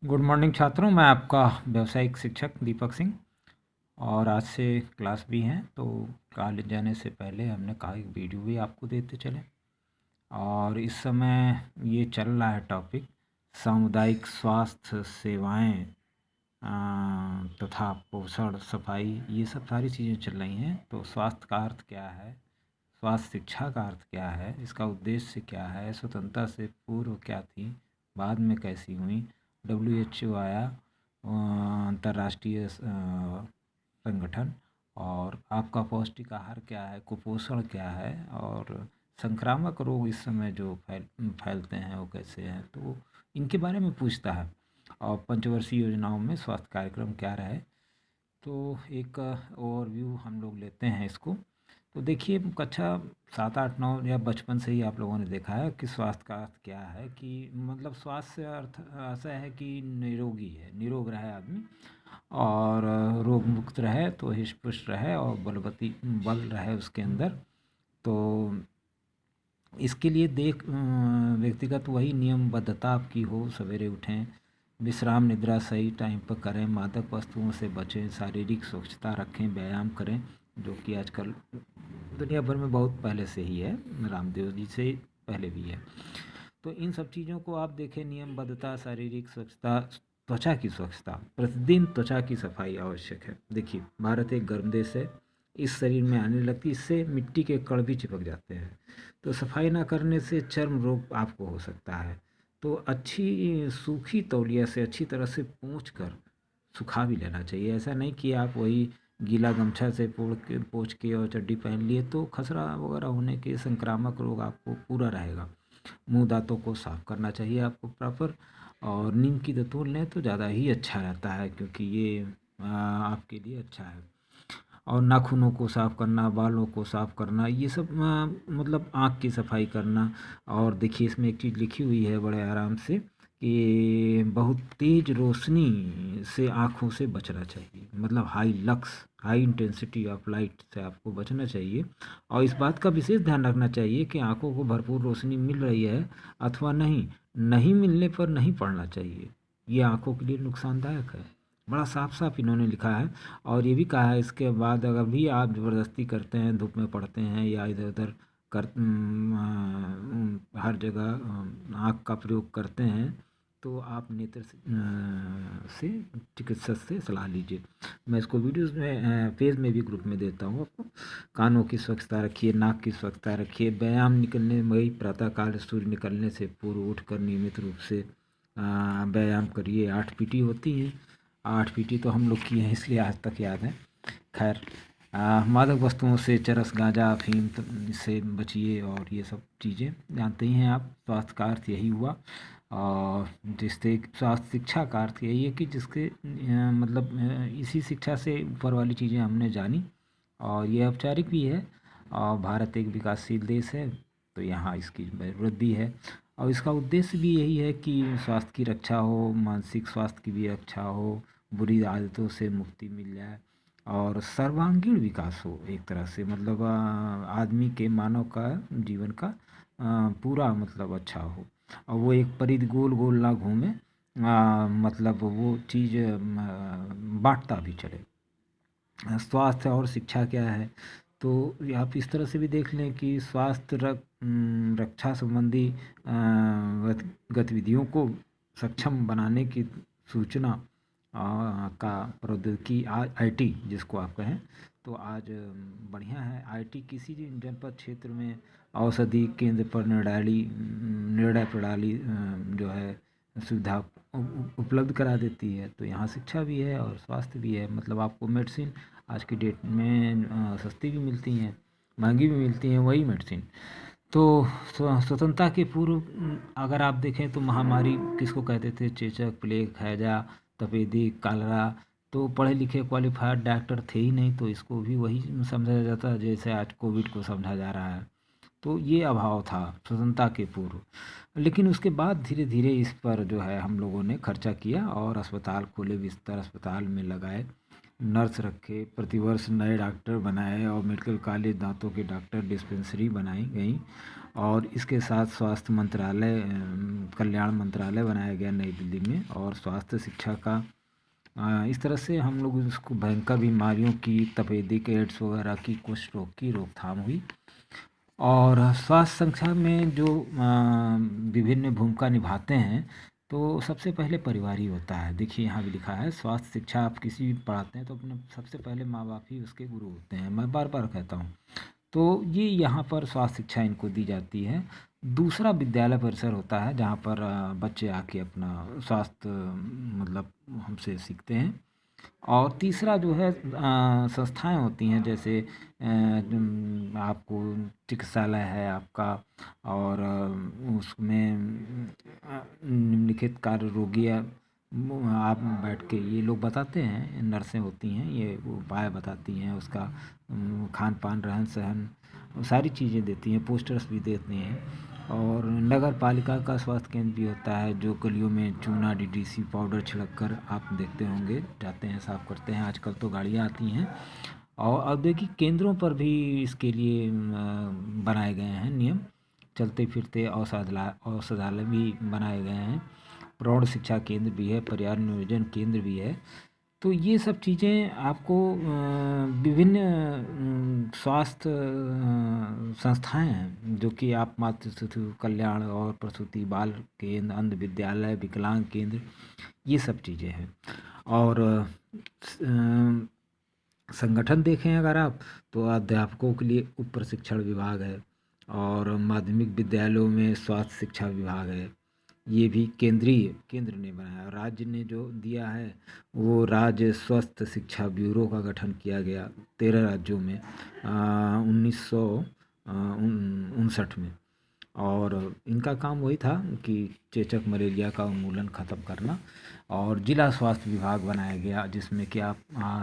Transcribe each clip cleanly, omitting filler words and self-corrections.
Good morning छात्रों, मैं आपका व्यावसायिक शिक्षक दीपक सिंह। और आज से क्लास भी हैं, तो कॉलेज जाने से पहले हमने कहा एक वीडियो भी आपको देते चले। और इस समय ये चल रहा है टॉपिक सामुदायिक स्वास्थ्य सेवाएं तथा पोषण, सफाई, ये सब सारी चीज़ें चल रही हैं। तो स्वास्थ्य का अर्थ क्या है, स्वास्थ्य शिक्षा का अर्थ क्या है, इसका उद्देश्य क्या है, स्वतंत्रता से पूर्व क्या थी, बाद में कैसी हुई, WHO आया, अंतर्राष्ट्रीय संगठन, और आपका पौष्टिक आहार क्या है, कुपोषण क्या है, और संक्रामक रोग इस समय जो फैलते हैं वो कैसे हैं, तो इनके बारे में पूछता है। और पंचवर्षीय योजनाओं में स्वास्थ्य कार्यक्रम क्या रहे, तो एक ओवरव्यू हम लोग लेते हैं इसको। तो देखिए, कक्षा 7, 8, 9 या बचपन से ही आप लोगों ने देखा है कि स्वास्थ्य का अर्थ क्या है, कि मतलब स्वास्थ्य से अर्थ ऐसा है कि निरोगी है, निरोग रहे आदमी, और रोग मुक्त रहे, तो हृष्ट पुष्ट रहे और बल रहे उसके अंदर। तो इसके लिए व्यक्तिगत वही नियमबद्धता आपकी हो, सवेरे उठें, विश्राम निद्रा सही टाइम पर करें, मादक वस्तुओं से बचें, शारीरिक स्वच्छता रखें, व्यायाम करें, जो कि आजकल दुनिया भर में बहुत पहले से ही है, रामदेव जी से पहले भी है। तो इन सब चीज़ों को आप देखें, नियमबद्धता, शारीरिक स्वच्छता, त्वचा की स्वच्छता, प्रतिदिन त्वचा की सफाई आवश्यक है। देखिए, भारत एक गर्म देश है, इस शरीर में आने लगती, इससे मिट्टी के कण भी चिपक जाते हैं, तो सफाई ना करने से चर्म रोग आपको हो सकता है। तो अच्छी सूखी तौलिया से अच्छी तरह से पोंछ कर सुखा भी लेना चाहिए। ऐसा नहीं कि आप वही गीला गमछा से पोंछ के और चड्डी पहन लिए, तो खसरा वगैरह होने के संक्रामक रोग आपको पूरा रहेगा। मुंह दांतों को साफ करना चाहिए आपको प्रॉपर, और नीम की दतूर लें तो ज़्यादा ही अच्छा रहता है, क्योंकि ये आपके लिए अच्छा है। और नाखूनों को साफ़ करना, बालों को साफ़ करना, ये सब मतलब आँख की सफाई करना। और देखिए, इसमें एक चीज़ लिखी हुई है बड़े आराम से कि बहुत तेज़ रोशनी से आँखों से बचना चाहिए, मतलब हाई इंटेंसिटी ऑफ लाइट से आपको बचना चाहिए। और इस बात का विशेष ध्यान रखना चाहिए कि आँखों को भरपूर रोशनी मिल रही है अथवा नहीं, नहीं मिलने पर नहीं पढ़ना चाहिए, ये आँखों के लिए नुकसानदायक है। बड़ा साफ साफ इन्होंने लिखा है। और ये भी कहा है, इसके बाद अगर भी आप ज़बरदस्ती करते हैं, धूप में पढ़ते हैं या इधर उधर कर हर जगह आँख का प्रयोग करते हैं, तो आप नेत्र से चिकित्सक से सलाह लीजिए। मैं इसको वीडियोज़ में पेज में भी ग्रुप में देता हूँ आपको। कानों की स्वच्छता रखिए, नाक की स्वच्छता रखिए, व्यायाम निकलने वही प्रातःकाल सूर्य निकलने से पूर्व उठकर नियमित रूप से व्यायाम करिए। 8 पीटी होती है, 8 पीटी तो हम लोग किए हैं, इसलिए आज तक याद है। खैर, मादक वस्तुओं से, चरस, गांजा, अफीम से बचिए, और ये सब चीज़ें जानते ही हैं आप। स्वास्थ्य का अर्थ यही हुआ। और जिससे स्वास्थ्य शिक्षा का अर्थ यही है कि जिसके मतलब इसी शिक्षा से ऊपर वाली चीज़ें हमने जानी, और ये औपचारिक भी है। और भारत एक विकासशील देश है, तो यहाँ इसकी ज़रूरत भी है। और इसका उद्देश्य भी यही है कि स्वास्थ्य की रक्षा हो, मानसिक स्वास्थ्य की भी रक्षा हो, बुरी आदतों से मुक्ति मिल जाए, और सर्वांगीण विकास हो एक तरह से, मतलब आदमी के, मानव का जीवन का पूरा मतलब अच्छा हो, और वो एक परिधि गोल गोल ना घूमे, मतलब वो चीज़ बांटता भी चले। स्वास्थ्य और शिक्षा क्या है, तो आप इस तरह से भी देख लें कि स्वास्थ्य रक्षा संबंधी गतिविधियों को सक्षम बनाने की सूचना का प्रौद्योगिकी, आईटी जिसको आप कहें, तो आज बढ़िया है। आईटी किसी भी जनपद क्षेत्र में औषधि केंद्र पर निर्णय प्रणाली जो है सुविधा उपलब्ध करा देती है। तो यहाँ शिक्षा भी है और स्वास्थ्य भी है, मतलब आपको मेडिसिन आज की डेट में सस्ती भी मिलती हैं, महंगी भी मिलती हैं, वही मेडिसिन। तो स्वतंत्रता के पूर्व अगर आप देखें तो महामारी किसको कहते थे, चेचक, प्लेग, हैजा, तपेदिक, कालरा, तो पढ़े लिखे क्वालिफाइड डॉक्टर थे ही नहीं, तो इसको भी वही समझा जाता है जैसे आज कोविड को समझा जा रहा है। तो ये अभाव था स्वतंत्रता के पूर्व। लेकिन उसके बाद धीरे धीरे इस पर जो है हम लोगों ने खर्चा किया, और अस्पताल खोले, बिस्तर अस्पताल में लगाए, नर्स रखे, प्रतिवर्ष नए डॉक्टर बनाए और मेडिकल कॉलेज, दांतों के डॉक्टर, डिस्पेंसरी बनाई गई। और इसके साथ स्वास्थ्य मंत्रालय, कल्याण मंत्रालय बनाया गया नई दिल्ली में। और स्वास्थ्य शिक्षा का इस तरह से हम लोग इसको भयंकर बीमारियों की, तपेदिक, एड्स वगैरह की, कुष्ठ रोग की रोकथाम हुई। और स्वास्थ्य संस्था में जो विभिन्न भूमिका निभाते हैं, तो सबसे पहले परिवार ही होता है। देखिए यहाँ भी लिखा है, स्वास्थ्य शिक्षा आप किसी भी पढ़ाते हैं तो अपने सबसे पहले माँ बाप ही उसके गुरु होते हैं, मैं बार बार कहता हूँ। तो ये यहाँ पर स्वास्थ्य शिक्षा इनको दी जाती है। दूसरा विद्यालय परिसर होता है जहाँ पर बच्चे आके अपना स्वास्थ्य मतलब हमसे सीखते हैं। और तीसरा जो है संस्थाएं होती हैं, जैसे आपको चिकित्सालय है आपका, और उसमें निम्नलिखित कार्य रोगी आप बैठ के ये लोग बताते हैं, नर्सें होती हैं, ये उपाय बताती हैं, उसका खान पान, रहन सहन, सारी चीज़ें देती हैं, पोस्टर्स भी देती हैं। और नगर पालिका का स्वास्थ्य केंद्र भी होता है, जो गलियों में चूना, डीडीसी पाउडर छिड़क कर आप देखते होंगे, जाते हैं साफ करते हैं। आजकल तो गाड़ियाँ आती हैं। और औद्योगिक केंद्रों पर भी इसके लिए बनाए गए हैं नियम। चलते फिरते औषधालय भी बनाए गए हैं। प्रौढ़ शिक्षा केंद्र भी है, पर्यावरण नियोजन केंद्र भी है। तो ये सब चीज़ें आपको विभिन्न स्वास्थ्य संस्थाएं हैं, जो कि आप मातृ शिशु कल्याण और प्रसूति बाल केंद्र, अंध विद्यालय, विकलांग केंद्र, ये सब चीज़ें हैं। और संगठन देखें अगर आप, तो अध्यापकों के लिए उप प्रशिक्षण विभाग है, और माध्यमिक विद्यालयों में स्वास्थ्य शिक्षा विभाग है। ये भी केंद्रीय केंद्र ने बनाया। राज्य ने जो दिया है वो राज्य स्वास्थ्य शिक्षा ब्यूरो का गठन किया गया 13 राज्यों में 1959 में। और इनका काम वही था कि चेचक, मलेरिया का उन्मूलन ख़त्म करना। और जिला स्वास्थ्य विभाग बनाया गया, जिसमें कि आप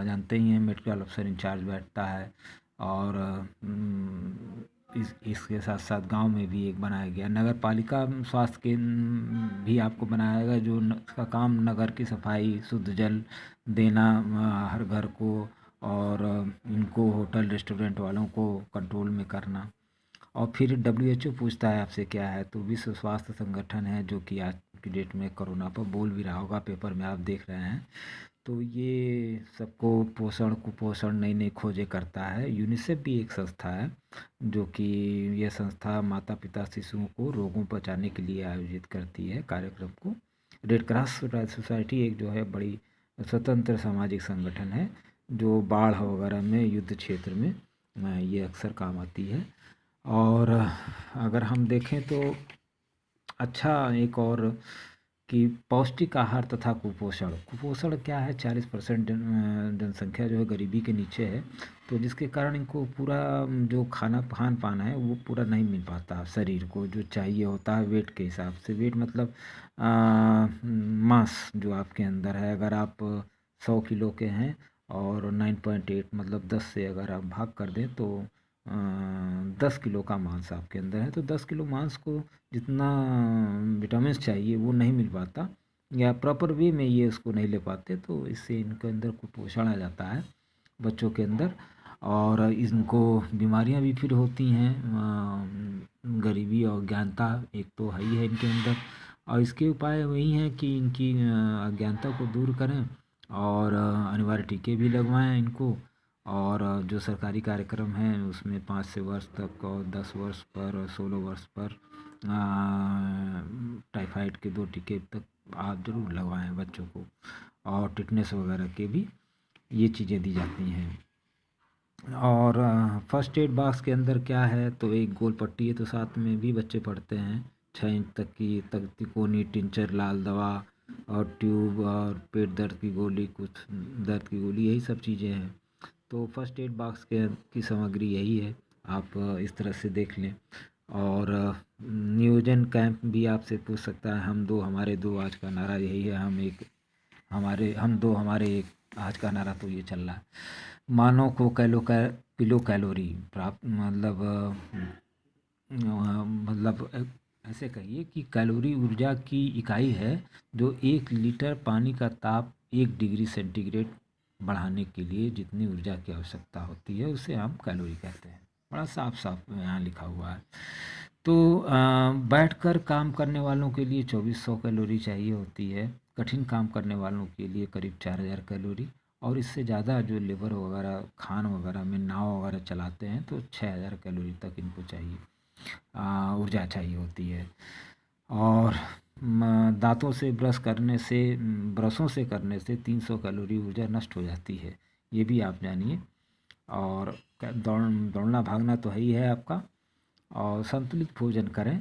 जानते ही हैं, मेडिकल अफसर इंचार्ज बैठता है। और इसके साथ साथ गांव में भी एक बनाया गया नगर पालिका स्वास्थ्य केंद्र भी आपको बनाया गया, जो का काम नगर की सफाई, शुद्ध जल देना हर घर को, और इनको होटल रेस्टोरेंट वालों को कंट्रोल में करना। और फिर WHO पूछता है आपसे क्या है, तो विश्व स्वास्थ्य संगठन है, जो कि आज की डेट में कोरोना पर बोल भी रहा होगा, पेपर में आप देख रहे हैं। तो ये सबको पोषण, कुपोषण, नई नई खोजें करता है। यूनिसेफ भी एक संस्था है, जो कि यह संस्था माता पिता शिशुओं को रोगों बचाने के लिए आयोजित करती है कार्यक्रम को। रेड क्रॉस सोसाइटी एक जो है बड़ी स्वतंत्र सामाजिक संगठन है, जो बाढ़ वगैरह में, युद्ध क्षेत्र में ये अक्सर काम आती है। और अगर हम देखें तो अच्छा एक और कि पौष्टिक आहार तथा कुपोषण। कुपोषण क्या है, 40% जनसंख्या जो है गरीबी के नीचे है, तो जिसके कारण इनको पूरा जो खान पान है वो पूरा नहीं मिल पाता शरीर को, जो चाहिए होता है वेट के हिसाब से। वेट मतलब मास जो आपके अंदर है, अगर आप 100 किलो के हैं और 9.8 मतलब 10 से अगर आप भाग कर दें तो 10 किलो का मांस आपके अंदर है। तो 10 किलो मांस को जितना विटामिन चाहिए वो नहीं मिल पाता, या प्रॉपर वे में ये उसको नहीं ले पाते, तो इससे इनके अंदर कुपोषण आ जाता है बच्चों के अंदर। और इनको बीमारियां भी फिर होती हैं, गरीबी और अज्ञानता एक तो है ही है इनके अंदर। और इसके उपाय वही हैं कि इनकी अज्ञानता को दूर करें, और अनिवार्य टीके भी लगवाएं इनको। और जो सरकारी कार्यक्रम हैं उसमें 5 से वर्ष तक, और 10 वर्ष पर, और 16 वर्ष पर टाइफाइड के 2 टीके तक आप ज़रूर लगवाएं बच्चों को। और टिटनेस वगैरह के भी ये चीज़ें दी जाती हैं। और फर्स्ट एड बॉक्स के अंदर क्या है, तो एक गोल पट्टी है, तो साथ में भी बच्चे पढ़ते हैं 6 इंच तक की तिकोनी, टिंचर, लाल दवा, और ट्यूब, और पेट दर्द की गोली, कुछ दर्द की गोली, यही सब चीज़ें हैं। तो फर्स्ट एड बॉक्स की सामग्री यही है, आप इस तरह से देख लें। और नियोजन कैंप भी आपसे पूछ सकता है, हम दो हमारे दो, आज का नारा यही है, हम दो हमारे एक, आज का नारा तो ये चल रहा है। मानव को किलो कैलोरी प्राप्त, मतलब ऐसे कहिए कि कैलोरी ऊर्जा की इकाई है, जो 1 लीटर पानी का ताप 1 डिग्री सेंटीग्रेड बढ़ाने के लिए जितनी ऊर्जा की आवश्यकता होती है उसे हम कैलोरी कहते हैं। बड़ा साफ साफ यहाँ लिखा हुआ है। तो बैठकर काम करने वालों के लिए 2400 कैलोरी चाहिए होती है, कठिन काम करने वालों के लिए करीब 4000 कैलोरी, और इससे ज़्यादा जो लेबर वगैरह खान वगैरह में नाव वगैरह चलाते हैं तो 6000 कैलोरी तक इनको चाहिए, ऊर्जा चाहिए होती है। और दांतों से ब्रशों से करने से 300 कैलोरी ऊर्जा नष्ट हो जाती है, ये भी आप जानिए। और दौड़ना भागना तो है ही है आपका, और संतुलित भोजन करें।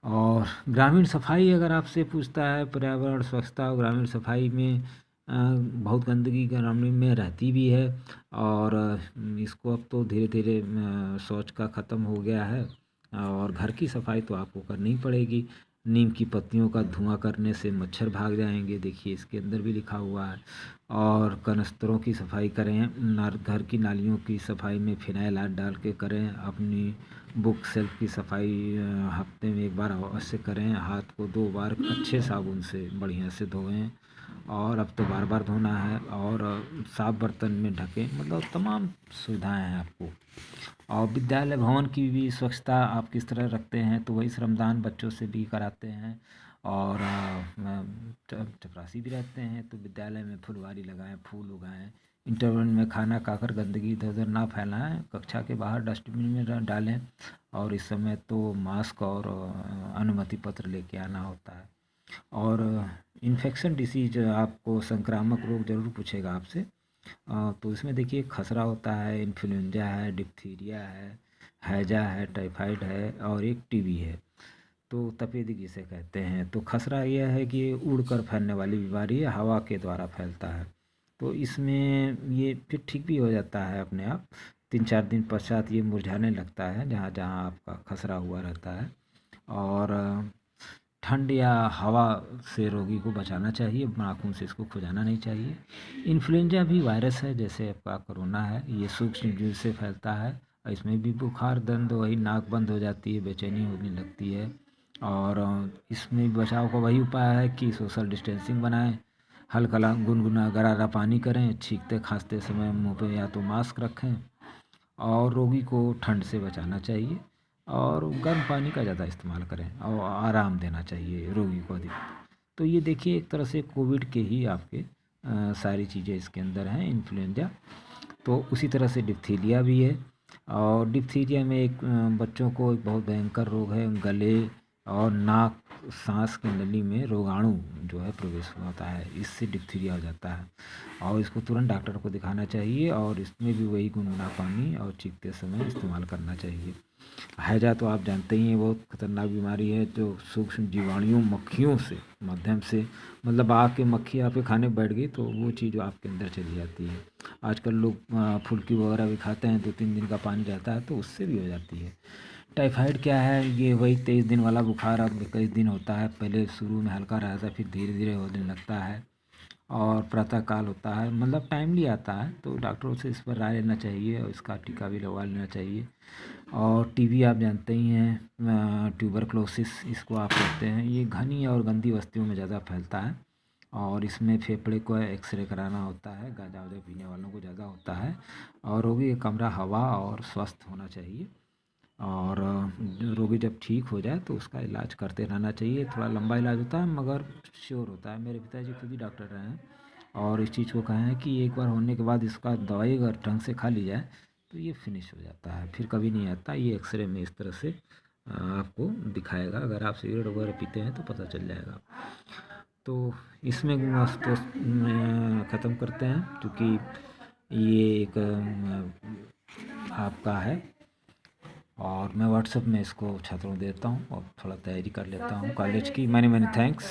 और ग्रामीण सफाई अगर आपसे पूछता है, पर्यावरण स्वच्छता और ग्रामीण सफाई में बहुत गंदगी ग्रामीण में रहती भी है, और इसको अब तो धीरे धीरे शौच का ख़त्म हो गया है। और घर की सफाई तो आपको करनी ही पड़ेगी। नीम की पत्तियों का धुआं करने से मच्छर भाग जाएंगे, देखिए इसके अंदर भी लिखा हुआ है। और कनस्तरों की सफाई करें, घर की नालियों की सफाई में फिनाइल हाथ डाल के करें। अपनी बुक सेल्फ की सफाई हफ्ते में 1 बार अवश्य करें। हाथ को 2 बार अच्छे साबुन से बढ़िया से धोएं, और अब तो बार बार धोना है। और साफ बर्तन में ढकें, मतलब तमाम सुविधाएं हैं आपको। और विद्यालय भवन की भी स्वच्छता आप किस तरह रखते हैं, तो वही श्रमदान बच्चों से भी कराते हैं। और चपरासी भी रहते हैं, तो विद्यालय में फुलवारी लगाएं, फूल उगाएं। इंटरवल में खाना खाकर गंदगी इधर उधर ना फैलाएं, कक्षा के बाहर डस्टबिन में डालें। और इस समय तो मास्क और अनुमति पत्र लेके आना होता है। और इन्फेक्शन डिसीज, आपको संक्रामक रोग जरूर पूछेगा आपसे। तो इसमें देखिए खसरा होता है, इन्फ्लुएंजा है, डिप्थीरिया है, हैजा है, टाइफाइड है, और एक टीबी है। तो तपेदिक जिसे कहते हैं। तो खसरा यह है कि उड़कर फैलने वाली बीमारी है, हवा के द्वारा फैलता है। तो इसमें ये फिर ठीक भी हो जाता है अपने आप, 3-4 दिन पश्चात ये मुरझाने लगता है जहाँ जहाँ आपका खसरा हुआ रहता है। और ठंड या हवा से रोगी को बचाना चाहिए, नाखून से इसको खुजाना नहीं चाहिए। इन्फ्लुएंजा भी वायरस है, जैसे आपका कोरोना है, ये सूक्ष्म जीव से फैलता है। और इसमें भी बुखार, दर्द, वही नाक बंद हो जाती है, बेचैनी होने लगती है। और इसमें बचाव का वही उपाय है कि सोशल डिस्टेंसिंग बनाएं, हल्का गुनगुना गरारा पानी करें, छींकते खांसते समय मुंह पे या तो मास्क रखें। और रोगी को ठंड से बचाना चाहिए, और गर्म पानी का ज़्यादा इस्तेमाल करें, और आराम देना चाहिए रोगी को अधिक। तो ये देखिए एक तरह से कोविड के ही आपके सारी चीज़ें इसके अंदर हैं, इन्फ्लुएंजा। तो उसी तरह से डिप्थीरिया भी है। और डिप्थीरिया में एक बच्चों को एक बहुत भयंकर रोग है, गले और नाक सांस की नली में रोगाणु जो है प्रवेश होता है, इससे डिप्थीरिया हो जाता है। और इसको तुरंत डॉक्टर को दिखाना चाहिए, और इसमें भी वही गुनगुना पानी और चीखते समय इस्तेमाल करना चाहिए। हैजा तो आप जानते ही हैं, बहुत खतरनाक बीमारी है, जो सूक्ष्म जीवाणुओं मक्खियों से माध्यम से, मतलब आके मक्खी आपके खाने बैठ गई तो वो चीज़ आपके अंदर चली जाती है। आजकल लोग फुल्की वगैरह भी खाते हैं, 2-3 दिन का पानी रहता है, तो उससे भी हो जाती है। टाइफाइड क्या है, ये वही 23 दिन वाला बुखार अब 21 दिन होता है। पहले शुरू में हल्का रहता है, फिर धीरे धीरे होने लगता है। और प्रातःकाल होता है, मतलब टाइमली आता है, तो डॉक्टरों से इस पर राय लेना चाहिए, और इसका टीका भी लगवा लेना चाहिए। और टीबी आप जानते ही हैं, ट्यूबरक्लोसिस इसको आप कहते हैं, ये घनी और गंदी बस्तियों में ज़्यादा फैलता है। और इसमें फेफड़े को एक्सरे कराना होता है, गांजा वाजा पीने वालों को ज़्यादा होता है। और रोगी का कमरा हवा और स्वस्थ होना चाहिए। और रोगी जब ठीक हो जाए तो उसका इलाज करते रहना चाहिए। थोड़ा लंबा इलाज होता है, मगर श्योर होता है। मेरे पिताजी खुद ही डॉक्टर रहे हैं, और इस चीज़ को कहे हैं कि एक बार होने के बाद इसका दवाई अगर ढंग से खा ली जाए तो ये फिनिश हो जाता है, फिर कभी नहीं आता। ये एक्सरे में इस तरह से आपको दिखाएगा। अगर आप सिगरेट वगैरह पीते हैं तो पता चल जाएगा। तो इसमें तो ख़त्म करते हैं, क्योंकि ये एक आपका है। और मैं व्हाट्सएप में इसको छात्रों को देता हूँ, और थोड़ा तैयारी कर लेता हूँ कॉलेज की। Many many thanks.